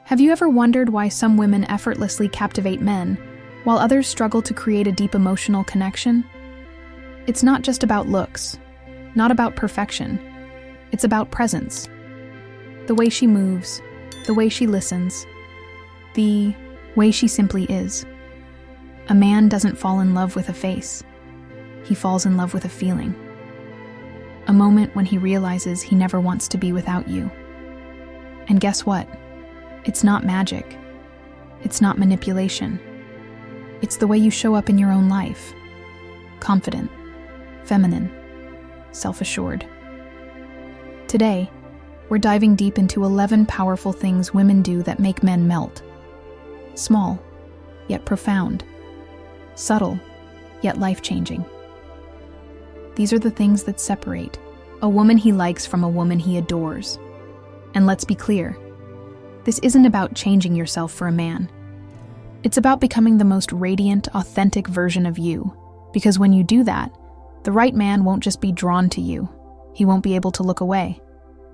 Have you ever wondered why some women effortlessly captivate men, while others struggle to create a deep emotional connection? It's not just about looks, not about perfection. It's about presence. The way she moves, the way she listens, the way she simply is. A man doesn't fall in love with a face. He falls in love with a feeling. A moment when he realizes he never wants to be without you. And guess what? It's not magic. It's not manipulation. It's the way you show up in your own life. Confident, feminine, self-assured. Today, we're diving deep into 11 powerful things women do that make men melt. Small, yet profound. Subtle, yet life-changing. These are the things that separate a woman he likes from a woman he adores. And let's be clear, this isn't about changing yourself for a man. It's about becoming the most radiant, authentic version of you. Because when you do that, the right man won't just be drawn to you. He won't be able to look away.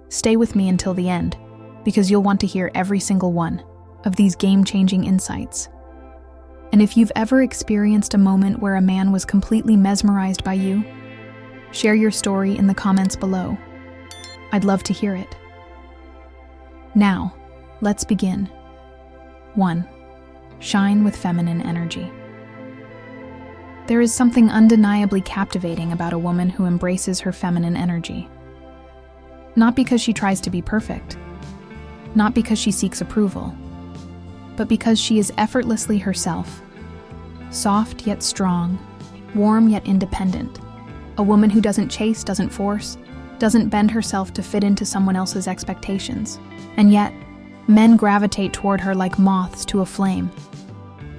Stay with me until the end, because you'll want to hear every single one of these game-changing insights. And if you've ever experienced a moment where a man was completely mesmerized by you, share your story in the comments below. I'd love to hear it. Now, let's begin. 1. Shine with feminine energy. There is something undeniably captivating about a woman who embraces her feminine energy. Not because she tries to be perfect, not because she seeks approval, but because she is effortlessly herself. Soft yet strong, warm yet independent. A woman who doesn't chase, doesn't force, doesn't bend herself to fit into someone else's expectations. And yet, men gravitate toward her like moths to a flame.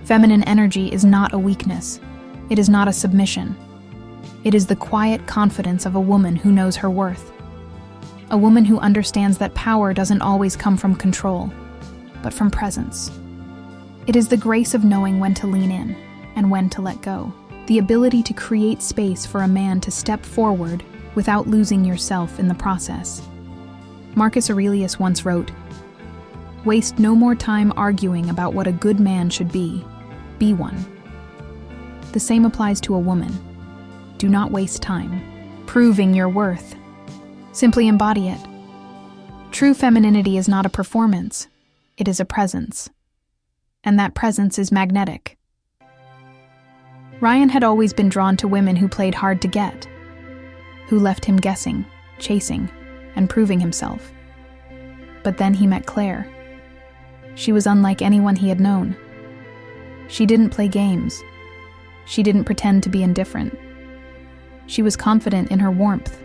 Feminine energy is not a weakness. It is not a submission. It is the quiet confidence of a woman who knows her worth. A woman who understands that power doesn't always come from control, but from presence. It is the grace of knowing when to lean in and when to let go. The ability to create space for a man to step forward without losing yourself in the process. Marcus Aurelius once wrote, "Waste no more time arguing about what a good man should be one." The same applies to a woman. Do not waste time proving your worth. Simply embody it. True femininity is not a performance, it is a presence. And that presence is magnetic. Ryan had always been drawn to women who played hard to get, who left him guessing, chasing, and proving himself. But then he met Claire. She was unlike anyone he had known. She didn't play games. She didn't pretend to be indifferent. She was confident in her warmth,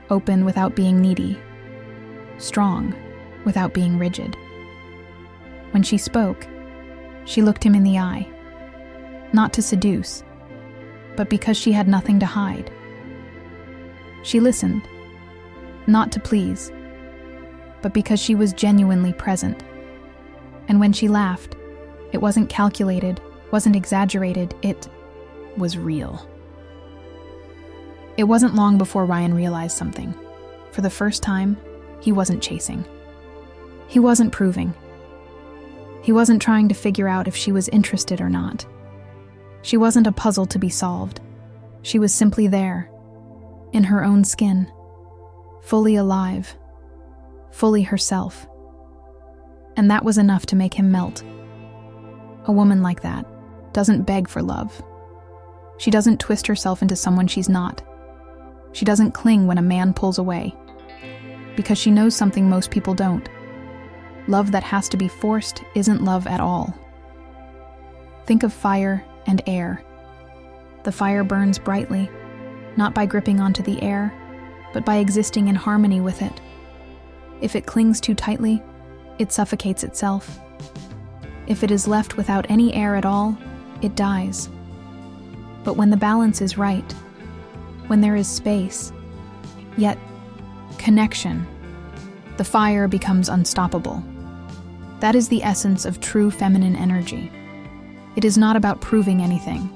open without being needy, strong without being rigid. When she spoke, she looked him in the eye, not to seduce, but because she had nothing to hide. She listened, not to please, but because she was genuinely present. And when she laughed, it wasn't calculated, wasn't exaggerated, it was real. It wasn't long before Ryan realized something. For the first time, he wasn't chasing. He wasn't proving. He wasn't trying to figure out if she was interested or not. She wasn't a puzzle to be solved. She was simply there, in her own skin, fully alive, fully herself. And that was enough to make him melt. A woman like that doesn't beg for love. She doesn't twist herself into someone she's not. She doesn't cling when a man pulls away, because she knows something most people don't. Love that has to be forced isn't love at all. Think of fire and air. The fire burns brightly, not by gripping onto the air, but by existing in harmony with it. If it clings too tightly, it suffocates itself. If it is left without any air at all, it dies. But when the balance is right, when there is space, yet connection, the fire becomes unstoppable. That is the essence of true feminine energy. It is not about proving anything.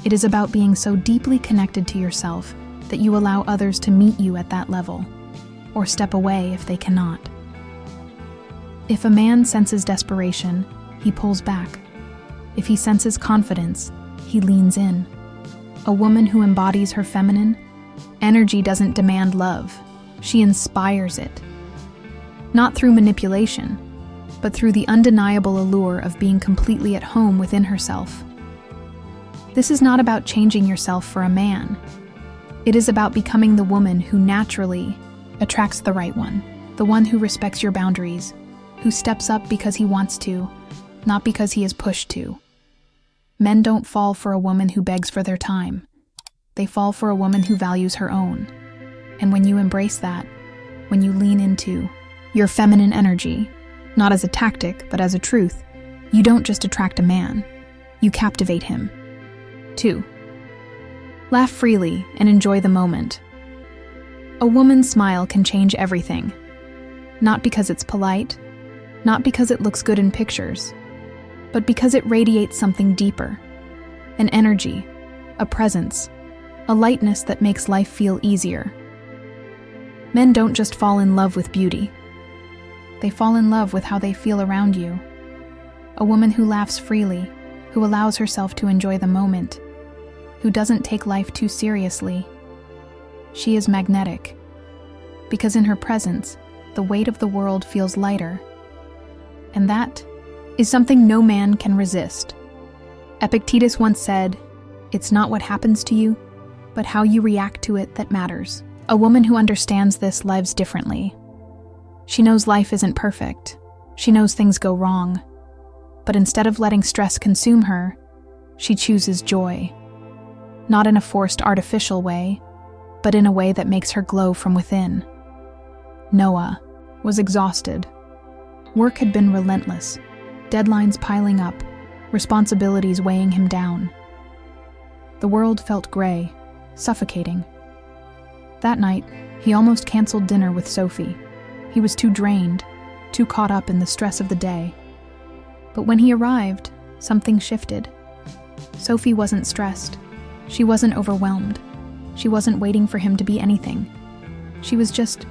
It is about being so deeply connected to yourself that you allow others to meet you at that level, or step away if they cannot. If a man senses desperation, he pulls back. If he senses confidence, he leans in. A woman who embodies her feminine energy doesn't demand love, she inspires it. Not through manipulation, but through the undeniable allure of being completely at home within herself. This is not about changing yourself for a man. It is about becoming the woman who naturally attracts the right one, the one who respects your boundaries, who steps up because he wants to, not because he is pushed to. Men don't fall for a woman who begs for their time. They fall for a woman who values her own. And when you embrace that, when you lean into your feminine energy, not as a tactic, but as a truth, you don't just attract a man, you captivate him. 2. Laugh freely and enjoy the moment. A woman's smile can change everything. Not because it's polite, not because it looks good in pictures, but because it radiates something deeper. An energy, a presence, a lightness that makes life feel easier. Men don't just fall in love with beauty. They fall in love with how they feel around you. A woman who laughs freely, who allows herself to enjoy the moment, who doesn't take life too seriously. She is magnetic, because in her presence, the weight of the world feels lighter. And that is something no man can resist. Epictetus once said, "It's not what happens to you, but how you react to it that matters." A woman who understands this lives differently. She knows life isn't perfect. She knows things go wrong. But instead of letting stress consume her, she chooses joy. Not in a forced, artificial way, but in a way that makes her glow from within. Noah was exhausted. Work had been relentless, deadlines piling up, responsibilities weighing him down. The world felt gray, suffocating. That night, he almost canceled dinner with Sophie. He was too drained, too caught up in the stress of the day. But when he arrived, something shifted. Sophie wasn't stressed. She wasn't overwhelmed. She wasn't waiting for him to be anything. She was just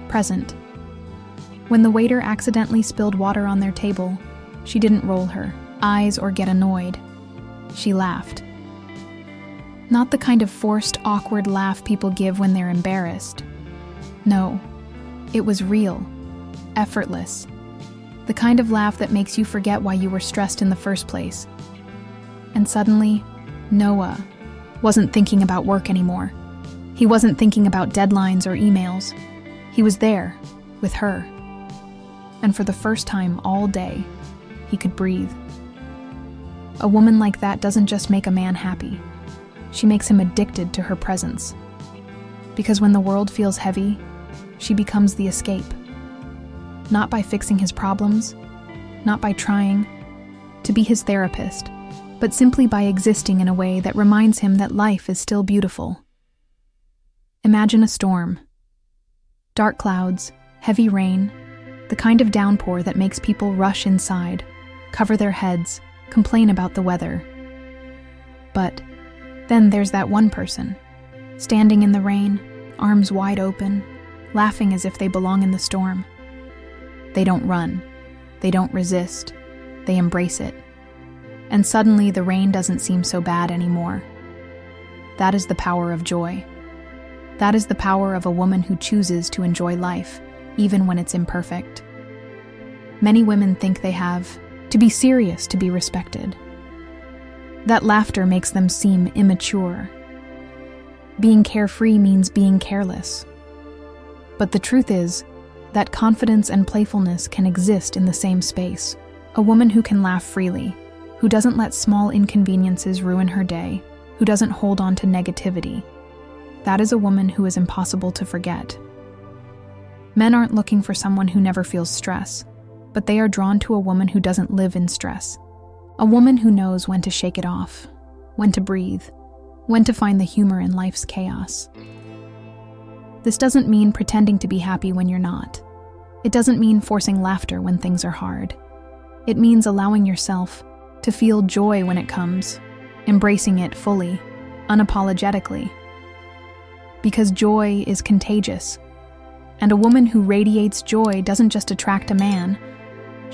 present. When the waiter accidentally spilled water on their table, she didn't roll her eyes or get annoyed. She laughed. Not the kind of forced, awkward laugh people give when they're embarrassed. No, it was real, effortless. The kind of laugh that makes you forget why you were stressed in the first place. And suddenly, Noah wasn't thinking about work anymore. He wasn't thinking about deadlines or emails. He was there, with her. And for the first time all day, he could breathe. A woman like that doesn't just make a man happy. She makes him addicted to her presence. Because when the world feels heavy, she becomes the escape. Not by fixing his problems, not by trying to be his therapist, but simply by existing in a way that reminds him that life is still beautiful. Imagine a storm. Dark clouds, heavy rain, the kind of downpour that makes people rush inside, cover their heads, complain about the weather. But then there's that one person, standing in the rain, arms wide open, laughing as if they belong in the storm. They don't run. They don't resist. They embrace it. And suddenly the rain doesn't seem so bad anymore. That is the power of joy. That is the power of a woman who chooses to enjoy life, even when it's imperfect. Many women think they have to be serious to be respected. That laughter makes them seem immature. Being carefree means being careless. But the truth is that confidence and playfulness can exist in the same space. A woman who can laugh freely, who doesn't let small inconveniences ruin her day, who doesn't hold on to negativity. That is a woman who is impossible to forget. Men aren't looking for someone who never feels stress, but they are drawn to a woman who doesn't live in stress. A woman who knows when to shake it off, when to breathe, when to find the humor in life's chaos. This doesn't mean pretending to be happy when you're not. It doesn't mean forcing laughter when things are hard. It means allowing yourself to feel joy when it comes, embracing it fully, unapologetically. Because joy is contagious. And a woman who radiates joy doesn't just attract a man,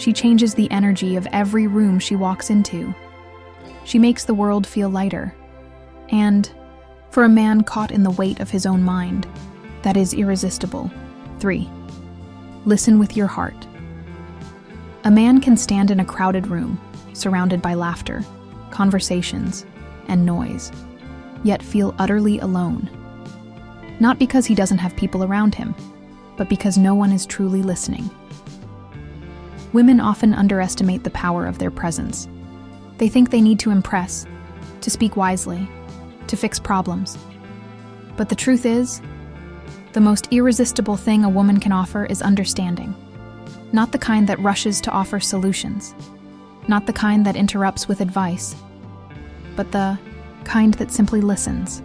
She changes the energy of every room she walks into. She makes the world feel lighter. And, for a man caught in the weight of his own mind, that is irresistible. 3. Listen with your heart. A man can stand in a crowded room, surrounded by laughter, conversations, and noise, yet feel utterly alone. Not because he doesn't have people around him, but because no one is truly listening. Women often underestimate the power of their presence. They think they need to impress, to speak wisely, to fix problems. But the truth is, the most irresistible thing a woman can offer is understanding. Not the kind that rushes to offer solutions, not the kind that interrupts with advice, but the kind that simply listens,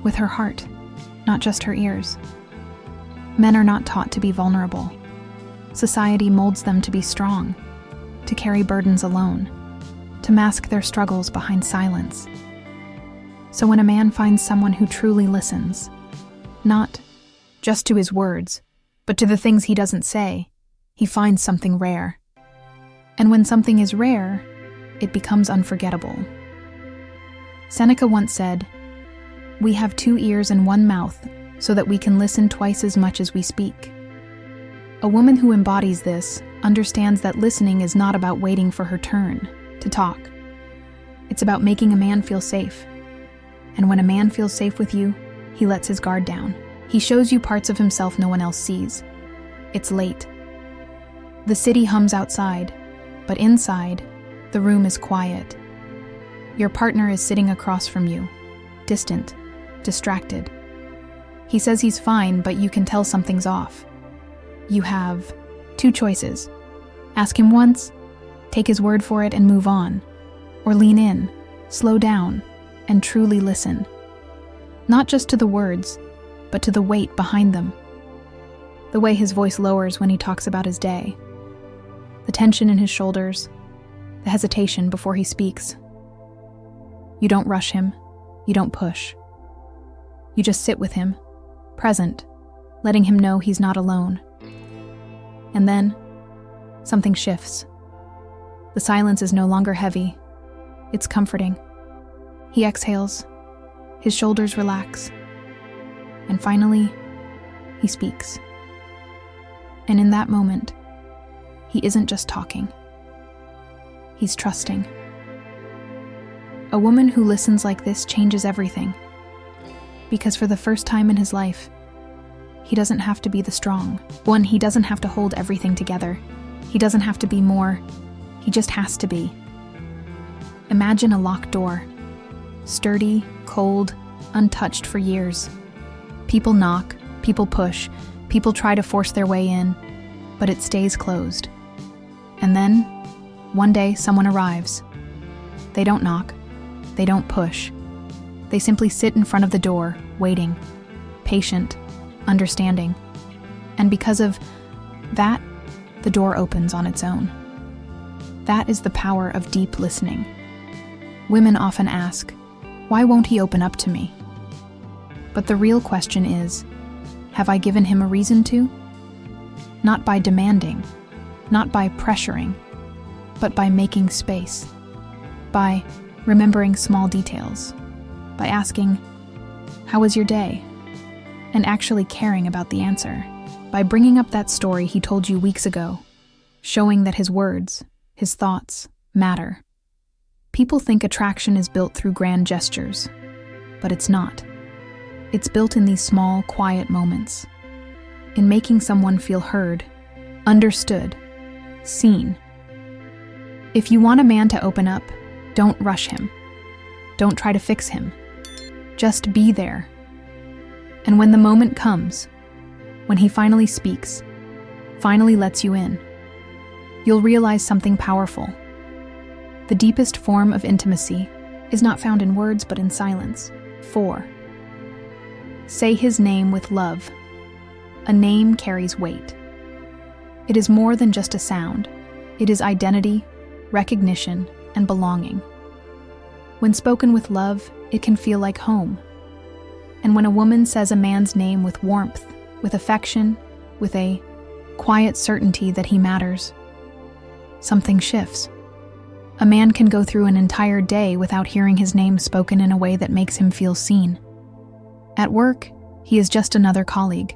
with her heart, not just her ears. Men are not taught to be vulnerable. Society molds them to be strong, to carry burdens alone, to mask their struggles behind silence. So when a man finds someone who truly listens, not just to his words, but to the things he doesn't say, he finds something rare. And when something is rare, it becomes unforgettable. Seneca once said, "We have 2 ears and 1 mouth so that we can listen twice as much as we speak." A woman who embodies this understands that listening is not about waiting for her turn to talk. It's about making a man feel safe. And when a man feels safe with you, he lets his guard down. He shows you parts of himself no one else sees. It's late. The city hums outside, but inside, the room is quiet. Your partner is sitting across from you, distant, distracted. He says he's fine, but you can tell something's off. You have 2 choices. Ask him once, take his word for it and move on. Or lean in, slow down, and truly listen. Not just to the words, but to the weight behind them. The way his voice lowers when he talks about his day. The tension in his shoulders, the hesitation before he speaks. You don't rush him, you don't push. You just sit with him, present, letting him know he's not alone. And then, something shifts. The silence is no longer heavy. It's comforting. He exhales. His shoulders relax. And finally, he speaks. And in that moment, he isn't just talking. He's trusting. A woman who listens like this changes everything. Because for the first time in his life, he doesn't have to be the strong one. He doesn't have to hold everything together. He doesn't have to be more. He just has to be. Imagine a locked door. Sturdy, cold, untouched for years. People knock, people push, people try to force their way in, but it stays closed. And then, one day, someone arrives. They don't knock. They don't push. They simply sit in front of the door, waiting, patient, understanding. And because of that, the door opens on its own. That is the power of deep listening. Women often ask, "Why won't he open up to me?" But the real question is, have I given him a reason to? Not by demanding, not by pressuring, but by making space, by remembering small details, by asking, "How was your day?" and actually caring about the answer, by bringing up that story he told you weeks ago, showing that his words, his thoughts, matter. People think attraction is built through grand gestures, but it's not. It's built in these small, quiet moments, in making someone feel heard, understood, seen. If you want a man to open up, don't rush him. Don't try to fix him. Just be there. And when the moment comes, when he finally speaks, finally lets you in, you'll realize something powerful. The deepest form of intimacy is not found in words but in silence. 4. Say his name with love. A name carries weight. It is more than just a sound. It is identity, recognition, and belonging. When spoken with love, it can feel like home. And when a woman says a man's name with warmth, with affection, with a quiet certainty that he matters, something shifts. A man can go through an entire day without hearing his name spoken in a way that makes him feel seen. At work, he is just another colleague.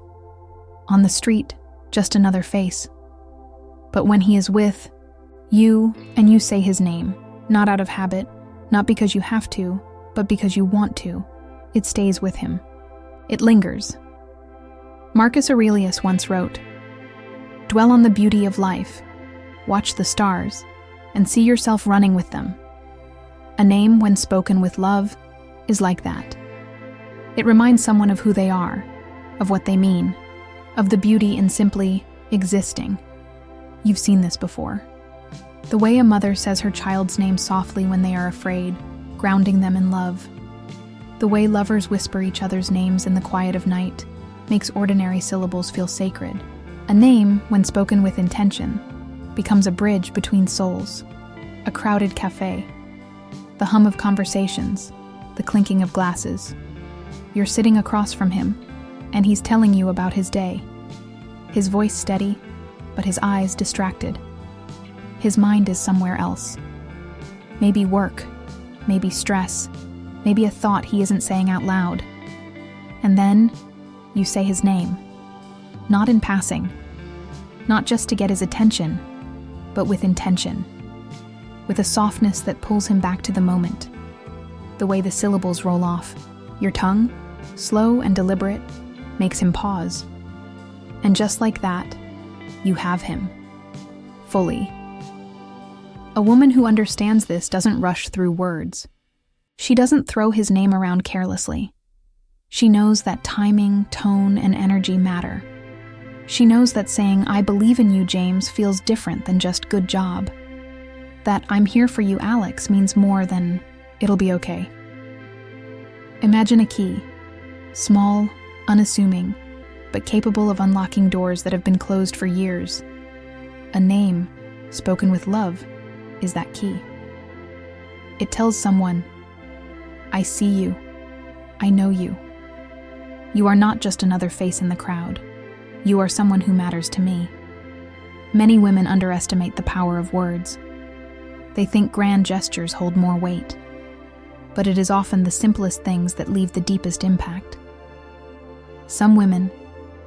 On the street, just another face. But when he is with you and you say his name, not out of habit, not because you have to, but because you want to, it stays with him. It lingers. Marcus Aurelius once wrote, "Dwell on the beauty of life, watch the stars, and see yourself running with them." A name, when spoken with love, is like that. It reminds someone of who they are, of what they mean, of the beauty in simply existing. You've seen this before. The way a mother says her child's name softly when they are afraid, grounding them in love. The way lovers whisper each other's names in the quiet of night makes ordinary syllables feel sacred. A name, when spoken with intention, becomes a bridge between souls, a crowded cafe, the hum of conversations, the clinking of glasses. You're sitting across from him, and he's telling you about his day. His voice steady, but his eyes distracted. His mind is somewhere else. Maybe work, maybe stress, maybe a thought he isn't saying out loud. And then, you say his name. Not in passing. Not just to get his attention, but with intention. With a softness that pulls him back to the moment. The way the syllables roll off, your tongue, slow and deliberate, makes him pause. And just like that, you have him. Fully. A woman who understands this doesn't rush through words. She doesn't throw his name around carelessly. She knows that timing, tone, and energy matter. She knows that saying, "I believe in you, James," feels different than just "good job." That "I'm here for you, Alex" means more than "it'll be okay." Imagine a key, small, unassuming, but capable of unlocking doors that have been closed for years. A name, spoken with love, is that key. It tells someone, "I see you. I know you. You are not just another face in the crowd. You are someone who matters to me." Many women underestimate the power of words. They think grand gestures hold more weight. But it is often the simplest things that leave the deepest impact. Some women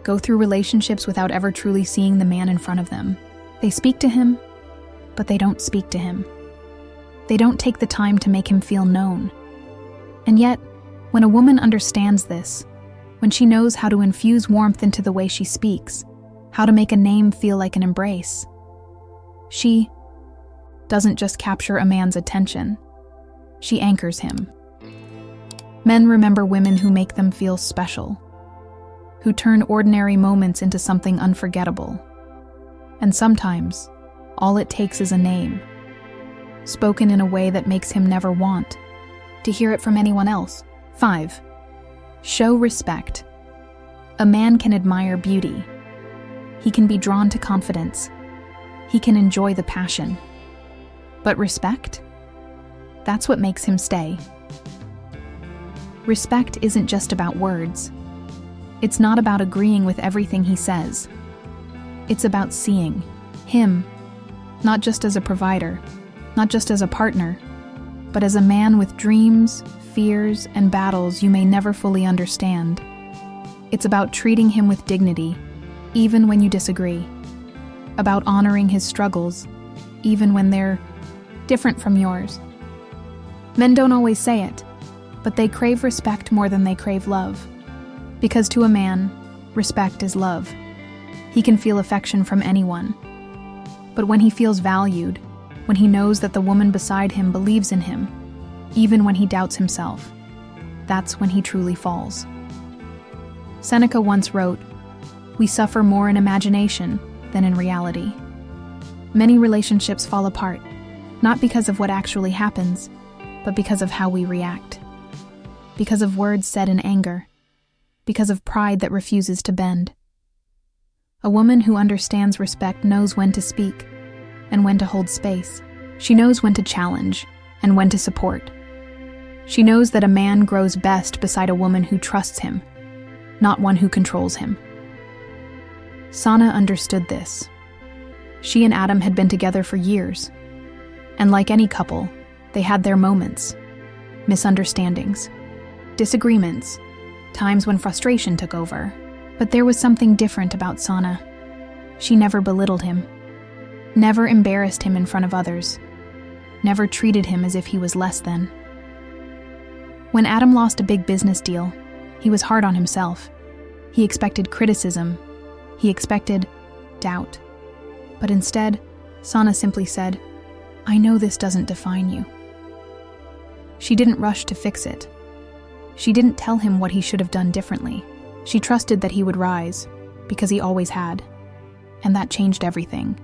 go through relationships without ever truly seeing the man in front of them. They speak to him, but they don't speak to him. They don't take the time to make him feel known. And yet, when a woman understands this, when she knows how to infuse warmth into the way she speaks, how to make a name feel like an embrace, she doesn't just capture a man's attention, she anchors him. Men remember women who make them feel special, who turn ordinary moments into something unforgettable. And sometimes, all it takes is a name, spoken in a way that makes him never want to hear it from anyone else. 5. Show respect. A man can admire beauty. He can be drawn to confidence. He can enjoy the passion. But respect? That's what makes him stay. Respect isn't just about words. It's not about agreeing with everything he says. It's about seeing him, not just as a provider, not just as a partner, but as a man with dreams, fears, and battles you may never fully understand. It's about treating him with dignity, even when you disagree. About honoring his struggles, even when they're different from yours. Men don't always say it, but they crave respect more than they crave love. Because to a man, respect is love. He can feel affection from anyone. But when he feels valued, when he knows that the woman beside him believes in him, even when he doubts himself, that's when he truly falls. Seneca once wrote, "We suffer more in imagination than in reality." Many relationships fall apart, not because of what actually happens, but because of how we react. Because of words said in anger. Because of pride that refuses to bend. A woman who understands respect knows when to speak and when to hold space. She knows when to challenge and when to support. She knows that a man grows best beside a woman who trusts him, not one who controls him. Sana understood this. She and Adam had been together for years. And like any couple, they had their moments. Misunderstandings, disagreements, times when frustration took over. But there was something different about Sana. She never belittled him, never embarrassed him in front of others, never treated him as if he was less than. When Adam lost a big business deal, he was hard on himself. He expected criticism. He expected doubt. But instead, Sana simply said, "I know this doesn't define you." She didn't rush to fix it. She didn't tell him what he should have done differently. She trusted that he would rise, because he always had. And that changed everything.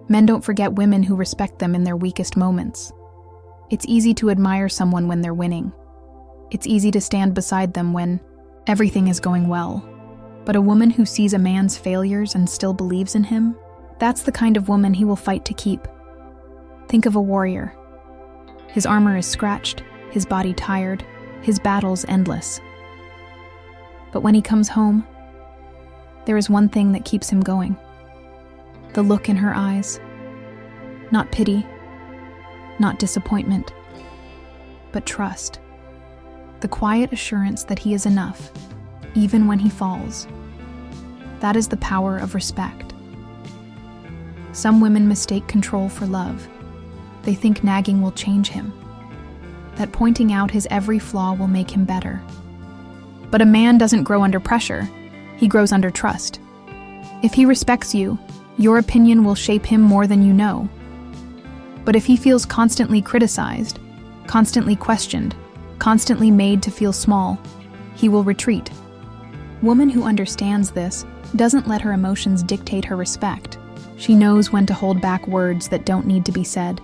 Men don't forget women who respect them in their weakest moments. It's easy to admire someone when they're winning. It's easy to stand beside them when everything is going well. But a woman who sees a man's failures and still believes in him, that's the kind of woman he will fight to keep. Think of a warrior. His armor is scratched, his body tired, his battles endless. But when he comes home, there is one thing that keeps him going. The look in her eyes. Not pity, not disappointment, but trust. The quiet assurance that he is enough, even when he falls. That is the power of respect. Some women mistake control for love. They think nagging will change him, that pointing out his every flaw will make him better. But a man doesn't grow under pressure, he grows under trust. If he respects you, your opinion will shape him more than you know. But if he feels constantly criticized, constantly questioned, constantly made to feel small, he will retreat. Woman who understands this doesn't let her emotions dictate her respect. She knows when to hold back words that don't need to be said.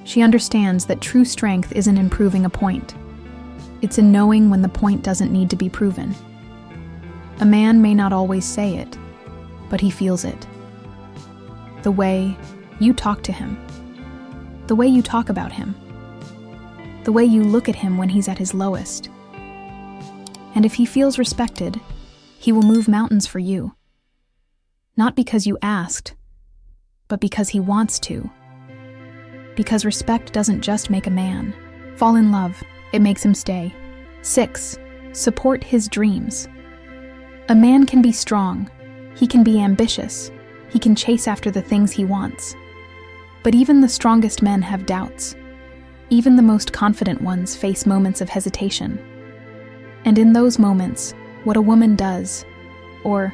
She understands that true strength isn't in proving a point. It's in knowing when the point doesn't need to be proven. A man may not always say it, but he feels it. The way you talk to him, the way you talk about him, the way you look at him when he's at his lowest. And if he feels respected, he will move mountains for you. Not because you asked, but because he wants to. Because respect doesn't just make a man fall in love, it makes him stay. 6. Support his dreams. A man can be strong, he can be ambitious, he can chase after the things he wants. But even the strongest men have doubts. Even the most confident ones face moments of hesitation. And in those moments, what a woman does, or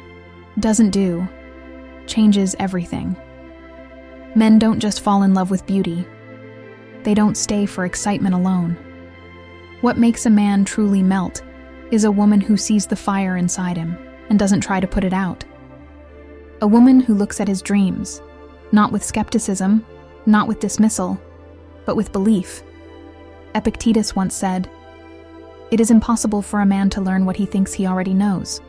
doesn't do, changes everything. Men don't just fall in love with beauty. They don't stay for excitement alone. What makes a man truly melt is a woman who sees the fire inside him and doesn't try to put it out. A woman who looks at his dreams, not with skepticism, not with dismissal, but with belief. Epictetus once said, "It is impossible for a man to learn what he thinks he already knows."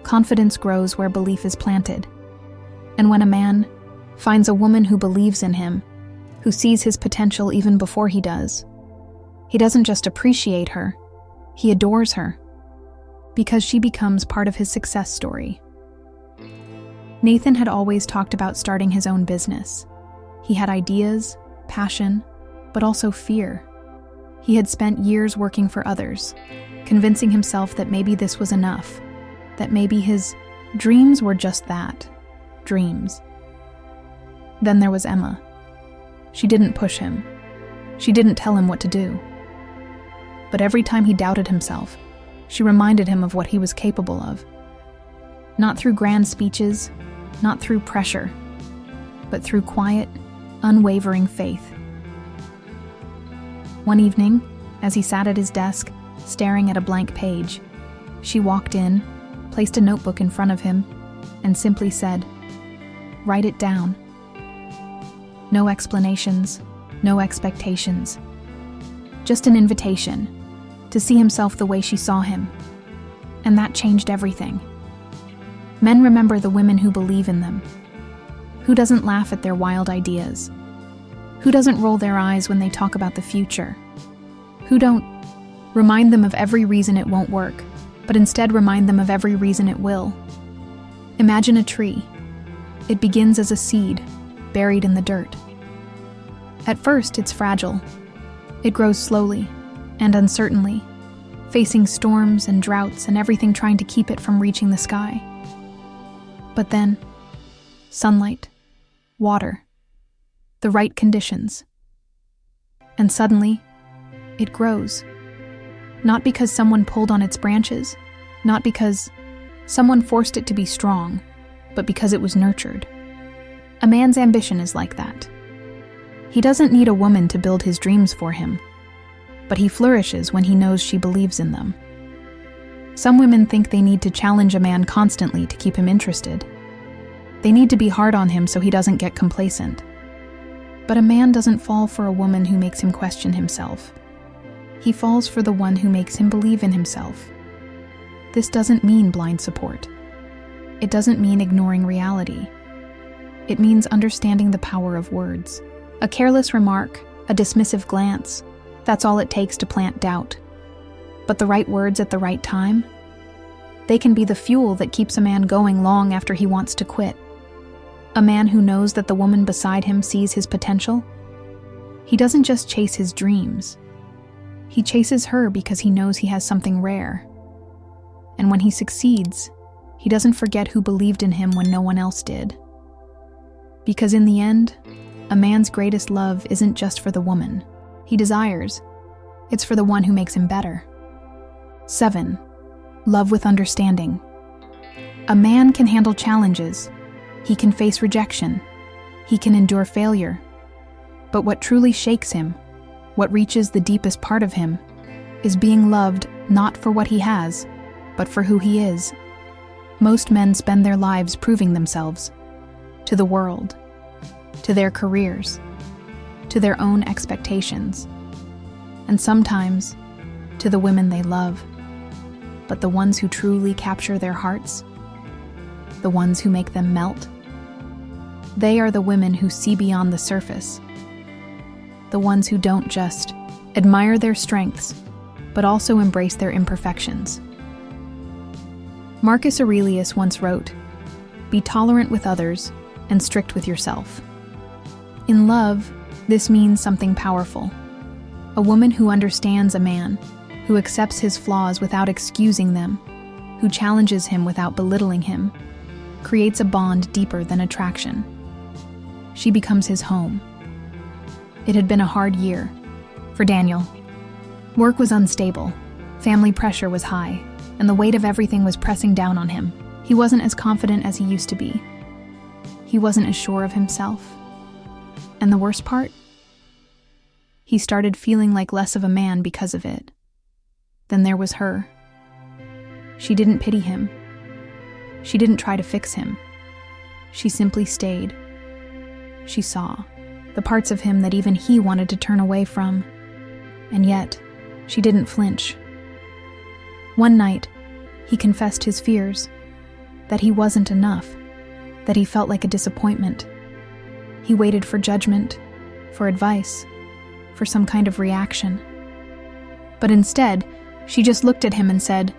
Confidence grows where belief is planted. And when a man finds a woman who believes in him, who sees his potential even before he does, he doesn't just appreciate her, he adores her, because she becomes part of his success story. Nathan had always talked about starting his own business. He had ideas, passion, but also fear. He had spent years working for others, convincing himself that maybe this was enough, that maybe his dreams were just that, dreams. Then there was Emma. She didn't push him. She didn't tell him what to do. But every time he doubted himself, she reminded him of what he was capable of. Not through grand speeches, not through pressure, but through quiet, unwavering faith. One evening, as he sat at his desk, staring at a blank page, she walked in, placed a notebook in front of him, and simply said, "Write it down." No explanations, no expectations. Just an invitation to see himself the way she saw him. And that changed everything. Men remember the women who believe in them. Who doesn't laugh at their wild ideas? Who doesn't roll their eyes when they talk about the future? Who don't remind them of every reason it won't work, but instead remind them of every reason it will? Imagine a tree. It begins as a seed, buried in the dirt. At first, it's fragile. It grows slowly and uncertainly, facing storms and droughts and everything trying to keep it from reaching the sky. But then, sunlight, water, the right conditions. And suddenly, it grows. Not because someone pulled on its branches, not because someone forced it to be strong, but because it was nurtured. A man's ambition is like that. He doesn't need a woman to build his dreams for him, but he flourishes when he knows she believes in them. Some women think they need to challenge a man constantly to keep him interested. They need to be hard on him so he doesn't get complacent. But a man doesn't fall for a woman who makes him question himself. He falls for the one who makes him believe in himself. This doesn't mean blind support. It doesn't mean ignoring reality. It means understanding the power of words. A careless remark, a dismissive glance, that's all it takes to plant doubt. But the right words at the right time? They can be the fuel that keeps a man going long after he wants to quit. A man who knows that the woman beside him sees his potential? He doesn't just chase his dreams. He chases her because he knows he has something rare. And when he succeeds, he doesn't forget who believed in him when no one else did. Because in the end, a man's greatest love isn't just for the woman he desires. It's for the one who makes him better. 7. Love with understanding. A man can handle challenges. He can face rejection. He can endure failure. But what truly shakes him, what reaches the deepest part of him, is being loved not for what he has, but for who he is. Most men spend their lives proving themselves to the world, to their careers, to their own expectations, and sometimes to the women they love. But the ones who truly capture their hearts, the ones who make them melt, they are the women who see beyond the surface, the ones who don't just admire their strengths, but also embrace their imperfections. Marcus Aurelius once wrote, "Be tolerant with others and strict with yourself." In love, this means something powerful. A woman who understands a man, who accepts his flaws without excusing them, who challenges him without belittling him, creates a bond deeper than attraction. She becomes his home. It had been a hard year for Daniel. Work was unstable, family pressure was high, and the weight of everything was pressing down on him. He wasn't as confident as he used to be. He wasn't as sure of himself. And the worst part? He started feeling like less of a man because of it. Then there was her. She didn't pity him. She didn't try to fix him. She simply stayed. She saw the parts of him that even he wanted to turn away from. And yet, she didn't flinch. One night, he confessed his fears, that he wasn't enough, that he felt like a disappointment. He waited for judgment, for advice, for some kind of reaction. But instead, she just looked at him and said,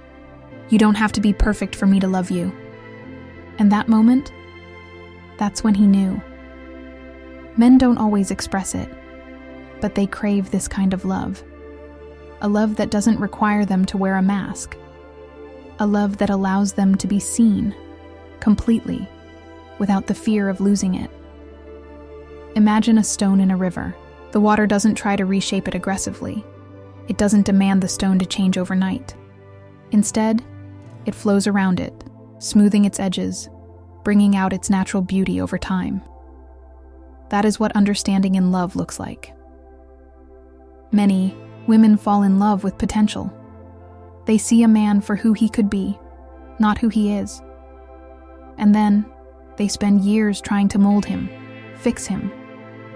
"You don't have to be perfect for me to love you." And that moment, that's when he knew. Men don't always express it, but they crave this kind of love. A love that doesn't require them to wear a mask. A love that allows them to be seen, completely, without the fear of losing it. Imagine a stone in a river. The water doesn't try to reshape it aggressively. It doesn't demand the stone to change overnight. Instead, it flows around it, smoothing its edges, bringing out its natural beauty over time. That is what understanding in love looks like. Many women fall in love with potential. They see a man for who he could be, not who he is. And then, they spend years trying to mold him, fix him,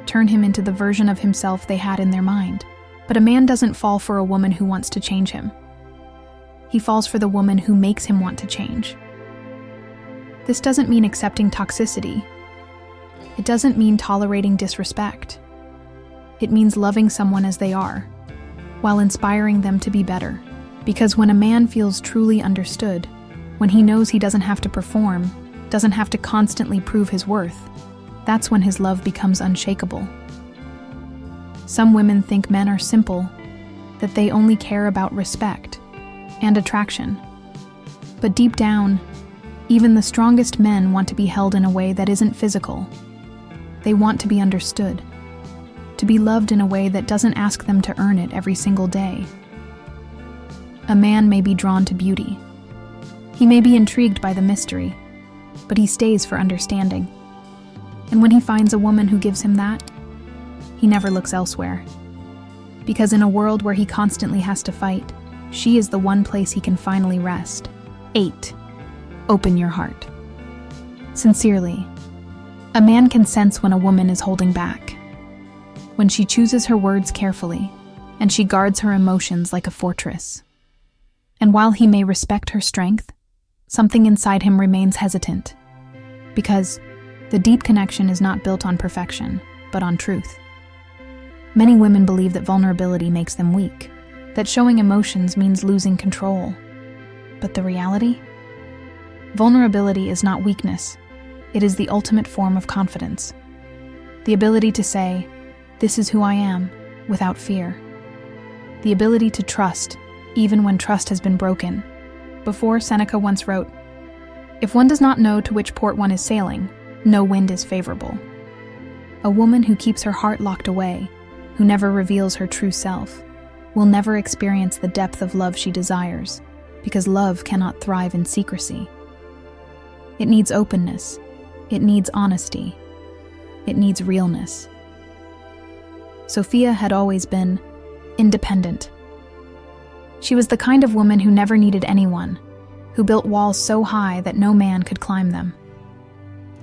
turn him into the version of himself they had in their mind. But a man doesn't fall for a woman who wants to change him. He falls for the woman who makes him want to change. This doesn't mean accepting toxicity. It doesn't mean tolerating disrespect. It means loving someone as they are, while inspiring them to be better. Because when a man feels truly understood, when he knows he doesn't have to perform, doesn't have to constantly prove his worth, that's when his love becomes unshakable. Some women think men are simple, that they only care about respect and attraction. But deep down, even the strongest men want to be held in a way that isn't physical. They want to be understood, to be loved in a way that doesn't ask them to earn it every single day. A man may be drawn to beauty. He may be intrigued by the mystery, but he stays for understanding. And when he finds a woman who gives him that, he never looks elsewhere. Because in a world where he constantly has to fight, she is the one place he can finally rest. 8. Open your heart. Sincerely, a man can sense when a woman is holding back, when she chooses her words carefully, and she guards her emotions like a fortress. And while he may respect her strength, something inside him remains hesitant, because the deep connection is not built on perfection, but on truth. Many women believe that vulnerability makes them weak, that showing emotions means losing control. But the reality? Vulnerability is not weakness. It is the ultimate form of confidence. The ability to say, "This is who I am," without fear. The ability to trust, even when trust has been broken. Before, Seneca once wrote, "If one does not know to which port one is sailing, no wind is favorable." A woman who keeps her heart locked away, who never reveals her true self, will never experience the depth of love she desires, because love cannot thrive in secrecy. It needs openness. It needs honesty. It needs realness. Sophia had always been independent. She was the kind of woman who never needed anyone, who built walls so high that no man could climb them.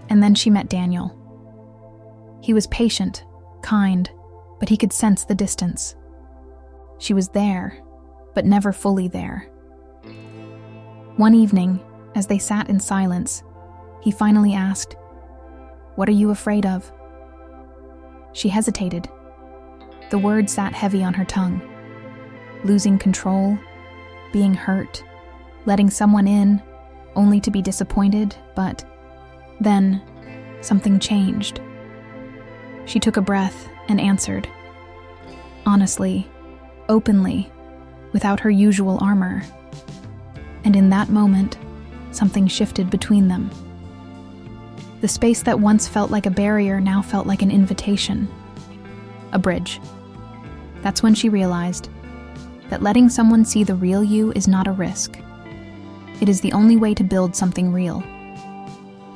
And then she met Daniel. He was patient, kind, but he could sense the distance. She was there, but never fully there. One evening, as they sat in silence, he finally asked, "What are you afraid of?" She hesitated. The word sat heavy on her tongue. Losing control, being hurt, letting someone in, only to be disappointed, but then something changed. She took a breath and answered, honestly, openly, without her usual armor. And in that moment, something shifted between them. The space that once felt like a barrier now felt like an invitation, a bridge. That's when she realized that letting someone see the real you is not a risk. It is the only way to build something real.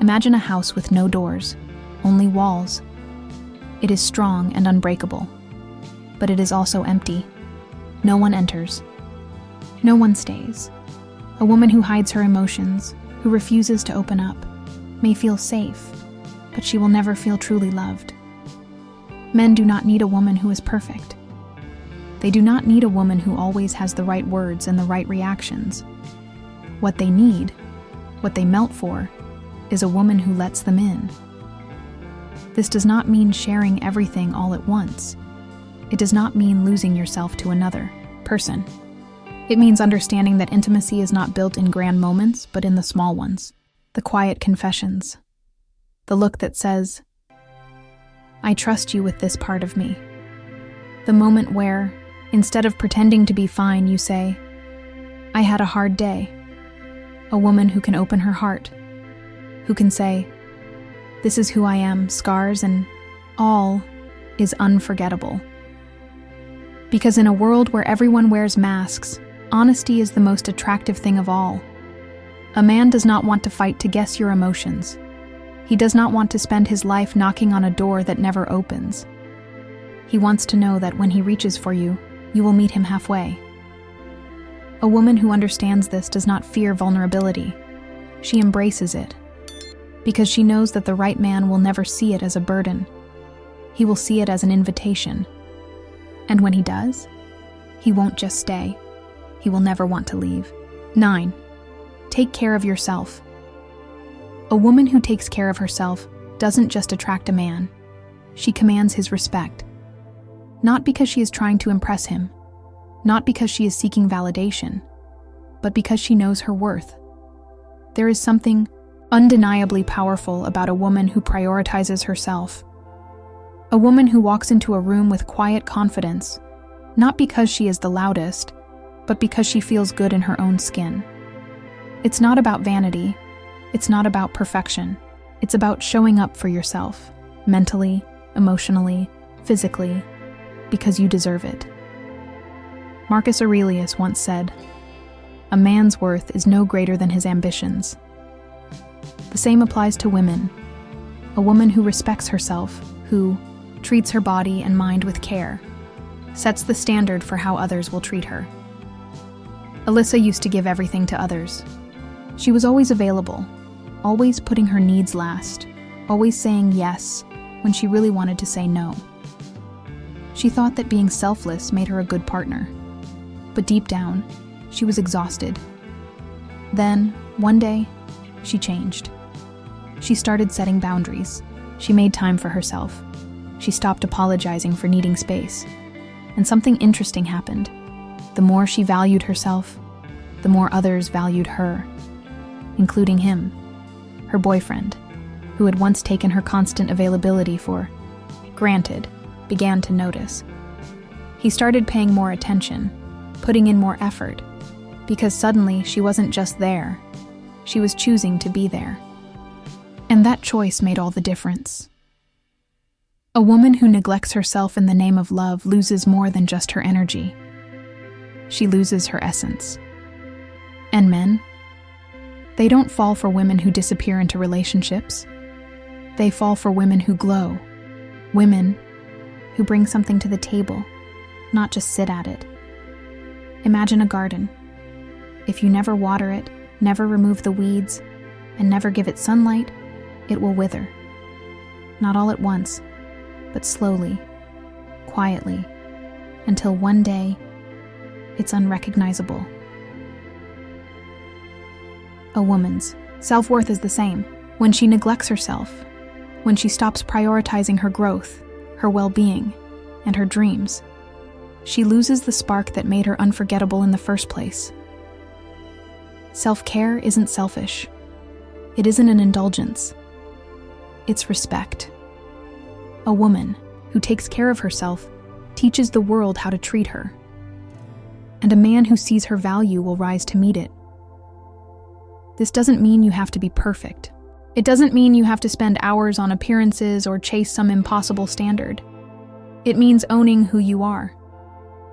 Imagine a house with no doors, only walls. It is strong and unbreakable, but it is also empty. No one enters. No one stays. A woman who hides her emotions, who refuses to open up, may feel safe, but she will never feel truly loved. Men do not need a woman who is perfect. They do not need a woman who always has the right words and the right reactions. What they need, what they melt for, is a woman who lets them in. This does not mean sharing everything all at once. It does not mean losing yourself to another person. It means understanding that intimacy is not built in grand moments, but in the small ones, the quiet confessions, the look that says, "I trust you with this part of me." The moment where, instead of pretending to be fine, you say, "I had a hard day." A woman who can open her heart, who can say, "This is who I am, scars and all," is unforgettable. Because in a world where everyone wears masks, honesty is the most attractive thing of all. A man does not want to fight to guess your emotions. He does not want to spend his life knocking on a door that never opens. He wants to know that when he reaches for you, you will meet him halfway. A woman who understands this does not fear vulnerability. She embraces it, because she knows that the right man will never see it as a burden. He will see it as an invitation. And when he does, he won't just stay. He will never want to leave. 9. Take care of yourself. A woman who takes care of herself doesn't just attract a man. She commands his respect. Not because she is trying to impress him, not because she is seeking validation, but because she knows her worth. There is something undeniably powerful about a woman who prioritizes herself. A woman who walks into a room with quiet confidence, not because she is the loudest, but because she feels good in her own skin. It's not about vanity. It's not about perfection. It's about showing up for yourself, mentally, emotionally, physically, because you deserve it. Marcus Aurelius once said, "A man's worth is no greater than his ambitions." The same applies to women. A woman who respects herself, who treats her body and mind with care, sets the standard for how others will treat her. Alyssa used to give everything to others. She was always available, always putting her needs last, always saying yes when she really wanted to say no. She thought that being selfless made her a good partner. But deep down, she was exhausted. Then, one day, she changed. She started setting boundaries. She made time for herself. She stopped apologizing for needing space. And something interesting happened. The more she valued herself, the more others valued her, including him, her boyfriend, who had once taken her constant availability for granted, began to notice. He started paying more attention, putting in more effort, because suddenly she wasn't just there, she was choosing to be there. And that choice made all the difference. A woman who neglects herself in the name of love loses more than just her energy. She loses her essence. And men? They don't fall for women who disappear into relationships. They fall for women who glow. Women who bring something to the table, not just sit at it. Imagine a garden. If you never water it, never remove the weeds, and never give it sunlight, it will wither. Not all at once, but slowly, quietly, until one day, it's unrecognizable. A woman's self-worth is the same. When she neglects herself, when she stops prioritizing her growth, her well-being, and her dreams, she loses the spark that made her unforgettable in the first place. Self-care isn't selfish. It isn't an indulgence. It's respect. A woman who takes care of herself teaches the world how to treat her. And a man who sees her value will rise to meet it. This doesn't mean you have to be perfect. It doesn't mean you have to spend hours on appearances or chase some impossible standard. It means owning who you are.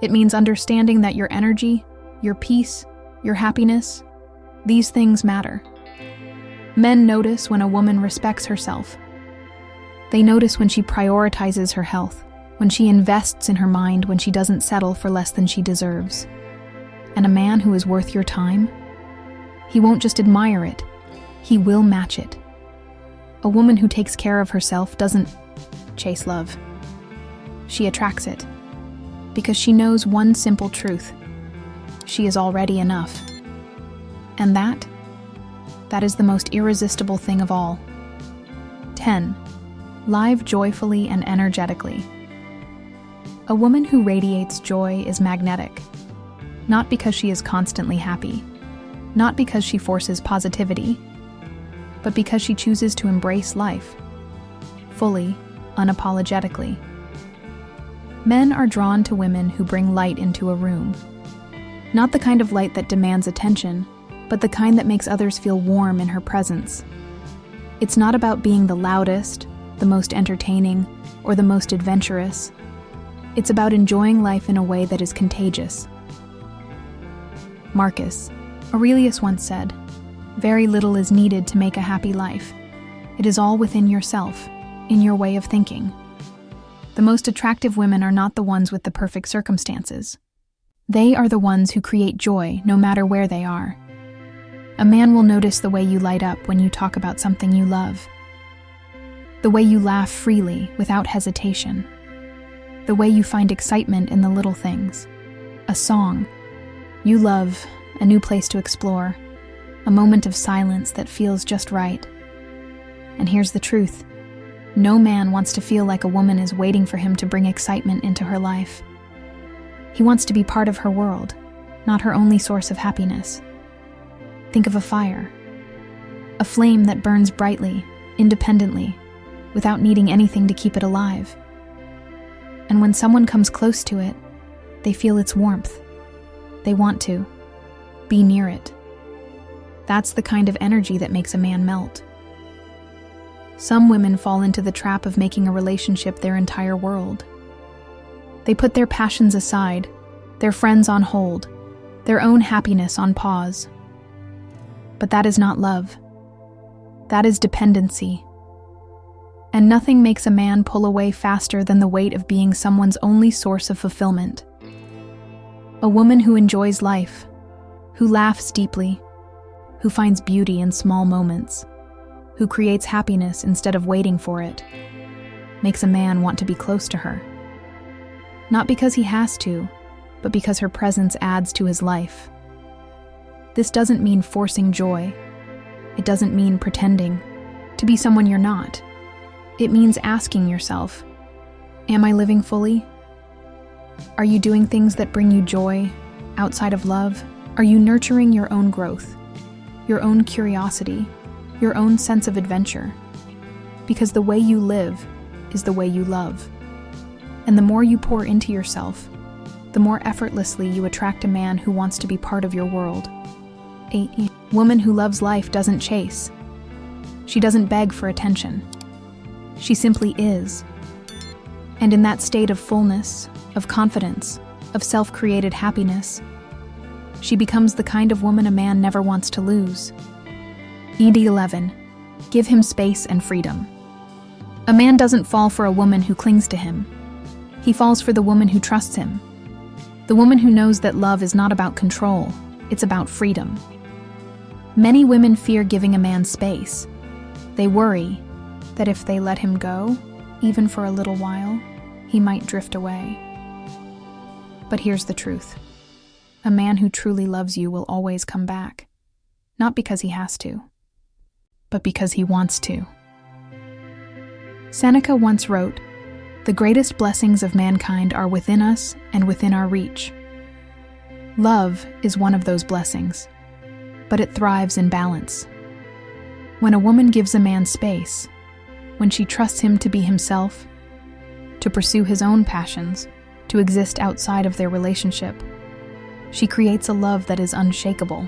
It means understanding that your energy, your peace, your happiness, these things matter. Men notice when a woman respects herself. They notice when she prioritizes her health, when she invests in her mind, when she doesn't settle for less than she deserves. And a man who is worth your time, he won't just admire it, he will match it. A woman who takes care of herself doesn't chase love. She attracts it, because she knows one simple truth. She is already enough. And that is the most irresistible thing of all. 10. Live joyfully and energetically. A woman who radiates joy is magnetic, not because she is constantly happy, not because she forces positivity, but because she chooses to embrace life, fully, unapologetically. Men are drawn to women who bring light into a room. Not the kind of light that demands attention, but the kind that makes others feel warm in her presence. It's not about being the loudest, the most entertaining, or the most adventurous. It's about enjoying life in a way that is contagious. Marcus Aurelius once said, "Very little is needed to make a happy life. It is all within yourself, in your way of thinking." The most attractive women are not the ones with the perfect circumstances. They are the ones who create joy no matter where they are. A man will notice the way you light up when you talk about something you love. The way you laugh freely without hesitation. The way you find excitement in the little things. A song you love, a new place to explore, a moment of silence that feels just right. And here's the truth. No man wants to feel like a woman is waiting for him to bring excitement into her life. He wants to be part of her world, not her only source of happiness. Think of a fire. a flame that burns brightly, independently, without needing anything to keep it alive. And when someone comes close to it, they feel its warmth. They want to be near it. That's the kind of energy that makes a man melt. Some women fall into the trap of making a relationship their entire world. They put their passions aside, their friends on hold, their own happiness on pause. But that is not love. That is dependency. And nothing makes a man pull away faster than the weight of being someone's only source of fulfillment. A woman who enjoys life, who laughs deeply, who finds beauty in small moments, who creates happiness instead of waiting for it, makes a man want to be close to her. Not because he has to, but because her presence adds to his life. This doesn't mean forcing joy. It doesn't mean pretending to be someone you're not. It means asking yourself, am I living fully? Are you doing things that bring you joy outside of love? Are you nurturing your own growth, your own curiosity, your own sense of adventure? Because the way you live is the way you love. And the more you pour into yourself, the more effortlessly you attract a man who wants to be part of your world. A woman who loves life doesn't chase. She doesn't beg for attention. She simply is. And in that state of fullness, of confidence, of self-created happiness, she becomes the kind of woman a man never wants to lose. ED 11. Give him space and freedom. A man doesn't fall for a woman who clings to him. He falls for the woman who trusts him. The woman who knows that love is not about control, it's about freedom. Many women fear giving a man space. They worry that if they let him go, even for a little while, he might drift away. But here's the truth. A man who truly loves you will always come back. Not because he has to, but because he wants to. Seneca once wrote, "The greatest blessings of mankind are within us and within our reach." Love is one of those blessings, but it thrives in balance. When a woman gives a man space, when she trusts him to be himself, to pursue his own passions, to exist outside of their relationship, she creates a love that is unshakable.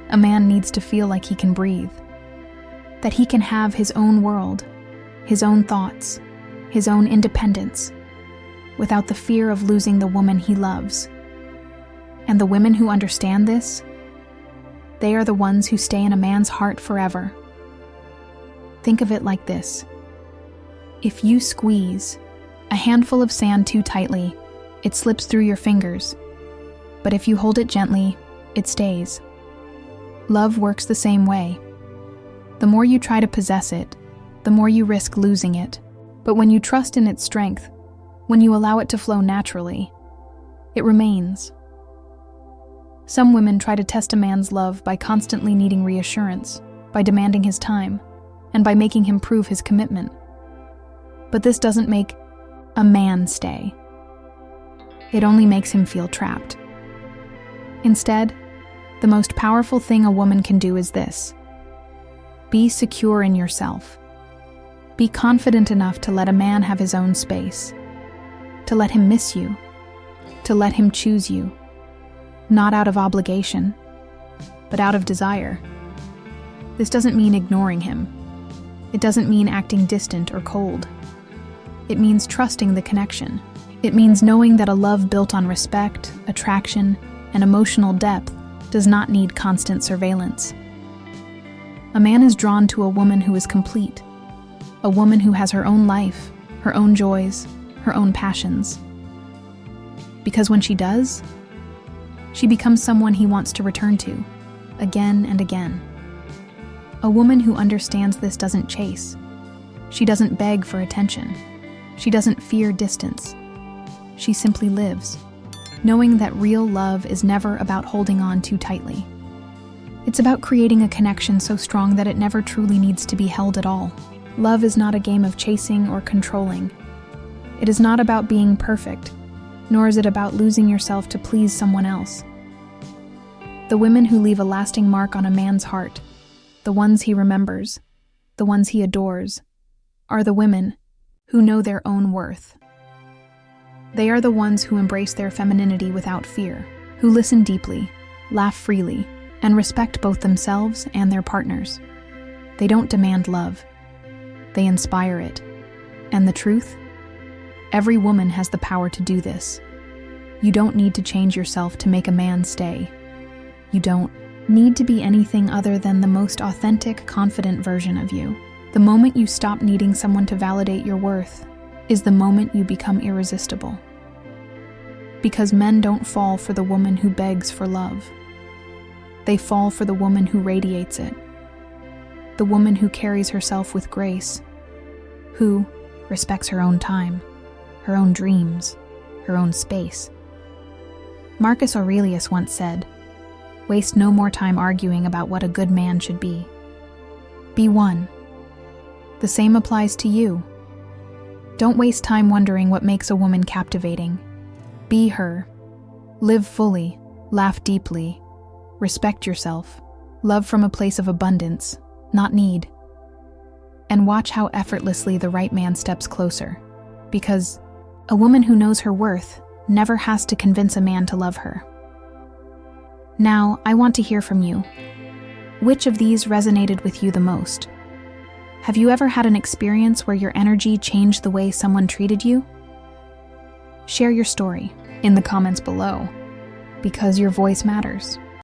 A man needs to feel like he can breathe, that he can have his own world, his own thoughts, his own independence, without the fear of losing the woman he loves. And the women who understand this, they are the ones who stay in a man's heart forever. Think of it like this. If you squeeze a handful of sand too tightly, it slips through your fingers. But if you hold it gently, it stays. Love works the same way. The more you try to possess it, the more you risk losing it. But when you trust in its strength, when you allow it to flow naturally, it remains. Some women try to test a man's love by constantly needing reassurance, by demanding his time, and by making him prove his commitment. But this doesn't make a man stay. It only makes him feel trapped. Instead, the most powerful thing a woman can do is this: be secure in yourself. Be confident enough to let a man have his own space, to let him miss you, to let him choose you, not out of obligation, but out of desire. This doesn't mean ignoring him. It doesn't mean acting distant or cold. It means trusting the connection. It means knowing that a love built on respect, attraction, and emotional depth does not need constant surveillance. A man is drawn to a woman who is complete, a woman who has her own life, her own joys, her own passions. Because when she does, she becomes someone he wants to return to, again and again. A woman who understands this doesn't chase. She doesn't beg for attention. She doesn't fear distance. She simply lives, knowing that real love is never about holding on too tightly. It's about creating a connection so strong that it never truly needs to be held at all. Love is not a game of chasing or controlling. It is not about being perfect, nor is it about losing yourself to please someone else. The women who leave a lasting mark on a man's heart the ones he remembers, the ones he adores, are the women who know their own worth. They are the ones who embrace their femininity without fear, who listen deeply, laugh freely, and respect both themselves and their partners. They don't demand love. They inspire it. And the truth? Every woman has the power to do this. You don't need to change yourself to make a man stay. You don't need to be anything other than the most authentic, confident version of you. The moment you stop needing someone to validate your worth is the moment you become irresistible. Because men don't fall for the woman who begs for love. They fall for the woman who radiates it. The woman who carries herself with grace, who respects her own time, her own dreams, her own space. Marcus Aurelius once said, "Waste no more time arguing about what a good man should be. Be one." The same applies to you. Don't waste time wondering what makes a woman captivating. Be her. Live fully, laugh deeply, respect yourself, love from a place of abundance, not need. And watch how effortlessly the right man steps closer. Because a woman who knows her worth never has to convince a man to love her. Now, I want to hear from you. Which of these resonated with you the most? Have you ever had an experience where your energy changed the way someone treated you? Share your story in the comments below, because your voice matters.